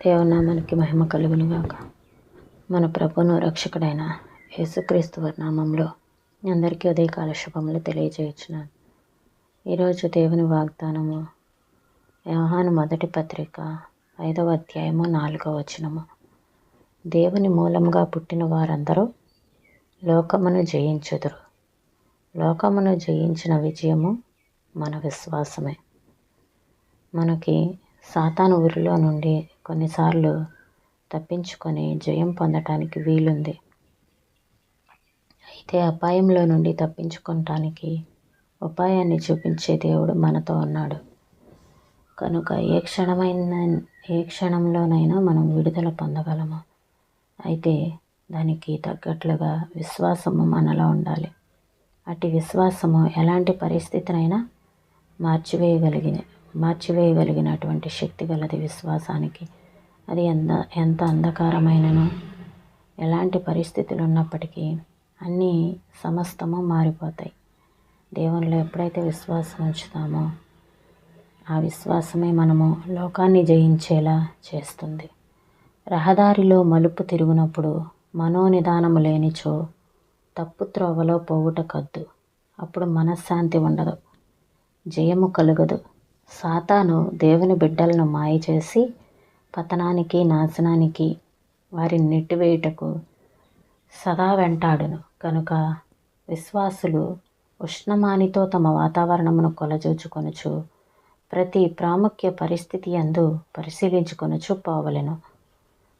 దేవునామానికి మహిమ కలుగును గాక. మన ప్రభువును రక్షకుడైన యేసుక్రీస్తు వారి నామంలో అందరికీ ఉదయకాల శుభములు తెలియజేయుచున్నాను. ఈరోజు దేవుని వాగ్దానము యోహాను మొదటి పత్రిక 5వ అధ్యాయము 4వ వచనము. దేవుని మూలంగా పుట్టిన వారందరూ లోకమును జయించుదురు. లోకమును జయించిన విజయము మన విశ్వాసమే. మనకి సాతాను ఊరిలో నుండి కొన్నిసార్లు తప్పించుకొని జయం పొందటానికి వీలుంది. అయితే అపాయంలో నుండి తప్పించుకోవటానికి ఉపాయాన్ని చూపించే దేవుడు మనతో ఉన్నాడు. కనుక ఏ క్షణంలోనైనా మనం విడుదల పొందగలము. అయితే దానికి తగ్గట్లుగా విశ్వాసము మనలో ఉండాలి. అట్టి విశ్వాసము ఎలాంటి పరిస్థితినైనా మార్చివేయగలిగినటువంటి శక్తి గలది విశ్వాసానికి. అది ఎంత అంధకారమైనను, ఎలాంటి పరిస్థితులు ఉన్నప్పటికీ అన్నీ సమస్తము మారిపోతాయి. దేవునిలో ఎప్పుడైతే విశ్వాసం ఉంచుతామో ఆ విశ్వాసమే మనము లోకాన్ని జయించేలా చేస్తుంది. రహదారిలో మలుపు తిరుగునప్పుడు మనోనిదానము లేనిచో తప్పు త్రోవలో పోవుట కద్దు. అప్పుడు మనశ్శాంతి ఉండదు, జయము కలుగదు. సాతాను దేవుని బిడ్డలను మాయ చేసి పతనానికి, నాశనానికి వారిని నెట్టివేయుటకు సదా వెంటాడును. కనుక విశ్వాసులు ఉష్ణమానితో తమ వాతావరణమును కొలజూచుకొనుచు ప్రతి ప్రాముఖ్య పరిస్థితి యందు పరిశీలించుకొనుచు పోవలెను.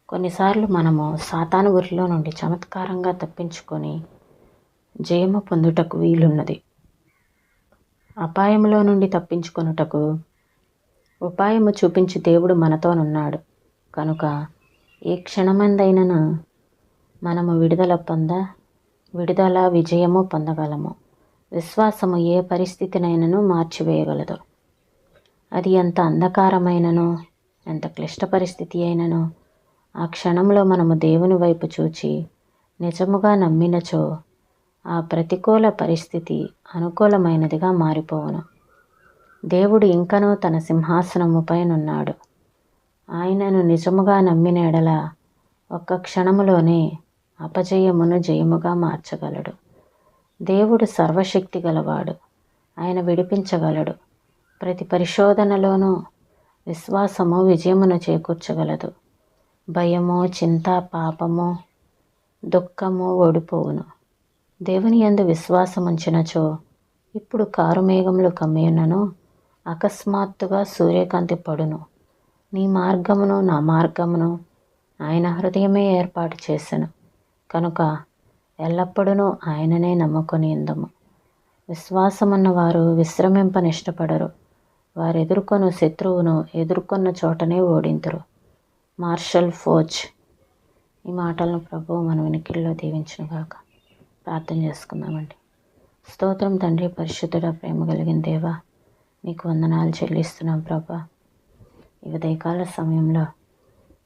కొన్నిసార్లు మనము సాతాను ఊరిలో నుండి చమత్కారంగా తప్పించుకొని జయము పొందుటకు వీలున్నది. అపాయంలో నుండి తప్పించుకొనుటకు ఉపాయము చూపించి దేవుడు మనతోనున్నాడు. కనుక ఏ క్షణమందైనను మనము విడుదల విజయము పొందగలము. విశ్వాసము ఏ పరిస్థితినైనను మార్చివేయగలదు. అది ఎంత అంధకారమైనను, ఎంత క్లిష్ట పరిస్థితి అయినను ఆ క్షణంలో మనము దేవుని వైపు చూచి నిజముగా నమ్మినచో ఆ ప్రతికూల పరిస్థితి అనుకూలమైనదిగా మారిపోవును. దేవుడు ఇంకనూ తన సింహాసనము పైనున్నాడు. ఆయనను నిజముగా నమ్మిన ఎడల ఒక్క క్షణములోనే అపజయమును జయముగా మార్చగలడు. దేవుడు సర్వశక్తి గలవాడు. ఆయన విడిపించగలడు. ప్రతి పరిశోధనలోనూ విశ్వాసము విజయమును చేకూర్చగలదు. భయము, చింత, పాపము, దుఃఖము ఓడిపోవును. దేవుని యందు విశ్వాసముంచినచో ఇప్పుడు కారుమేఘములు కమ్మియున్నను అకస్మాత్తుగా సూర్యకాంతి పడును. నీ మార్గమును నా మార్గమును ఆయన హృదయమే ఏర్పాటు చేసెను. కనుక ఎల్లప్పుడూ ఆయననే నమ్ముకొని ఉందము. విశ్వాసమున్న వారు విశ్రమింపనిష్టపడరు. వారు ఎదుర్కొను శత్రువును ఎదుర్కొన్న చోటనే ఓడింతురు. మార్షల్ ఫోచ్. ఈ మాటలను ప్రభువు మన వినికిడిలో దీవించునుగాక. ప్రార్థన చేసుకుందామండి. స్తోత్రం తండ్రి, పరిశుద్ధుడ, ప్రేమ కలిగిన దేవా, నీకు వందనాలు చెల్లిస్తున్నాం ప్రభా. ఈ ఉదయకాల సమయంలో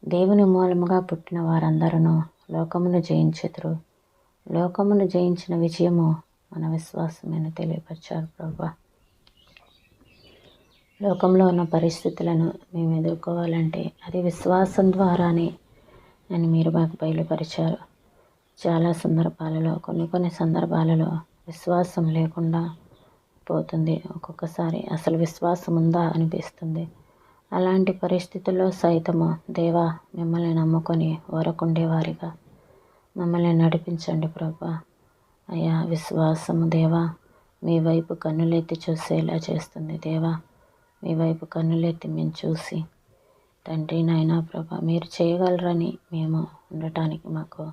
దేవుని మూలముగా పుట్టిన వారందరూ లోకమును జయించెదరు. లోకమును జయించిన విజయము మన విశ్వాసమని తెలియపరిచారు ప్రభా. లోకంలో ఉన్న పరిస్థితులను మేము ఎదుర్కోవాలంటే అది విశ్వాసం ద్వారానే అని మీరు మాకు బయలుపరిచారు. చాలా సందర్భాలలో కొన్ని సందర్భాలలో విశ్వాసం లేకుండా పోతుంది. ఒక్కొక్కసారి అసలు విశ్వాసం ఉందా అనిపిస్తుంది. అలాంటి పరిస్థితుల్లో సైతము దేవా మిమ్మల్ని నమ్ముకొని ఊరకుండేవారిగా మమ్మల్ని నడిపించండి ప్రభా. అయ్యా, విశ్వాసము దేవా మీ వైపు కన్నులెత్తి చూసేలా చేస్తుంది. దేవా మీ వైపు కన్నులెత్తి మేము చూసి తండ్రి నాయనా ప్రభా మీరు చేయగలరని మేము ఉండటానికి మాకు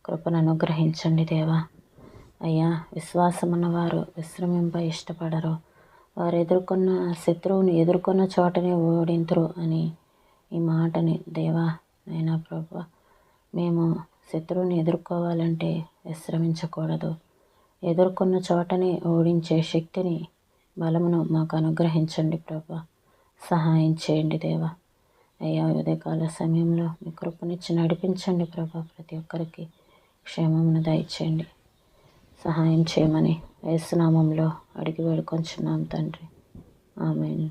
కృపను అనుగ్రహించండి దేవా. అయ్యా, విశ్వాసమున్న వారు విశ్రమింప ఇష్టపడరు. వారు ఎదుర్కొన్న శత్రువుని ఎదుర్కొన్న చోటనే ఓడింతురు అని ఈ మాటని దేవా నాయనా ప్రభా, మేము శత్రువుని ఎదుర్కోవాలంటే విశ్రమించకూడదు. ఎదుర్కొన్న చోటనే ఓడించే శక్తిని, బలమును మాకు అనుగ్రహించండి ప్రభా. సహాయం చేయండి దేవా. అయ్యా, ఉదయకాల సమయంలో మీ కృపనిచ్చి నడిపించండి ప్రభా. ప్రతి ఒక్కరికి క్షేమమును దయచేయండి. సహాయం చేయమని యేసు నామములో అడిగి వేడుకొంచున్నాం తండ్రి. ఆమేన్.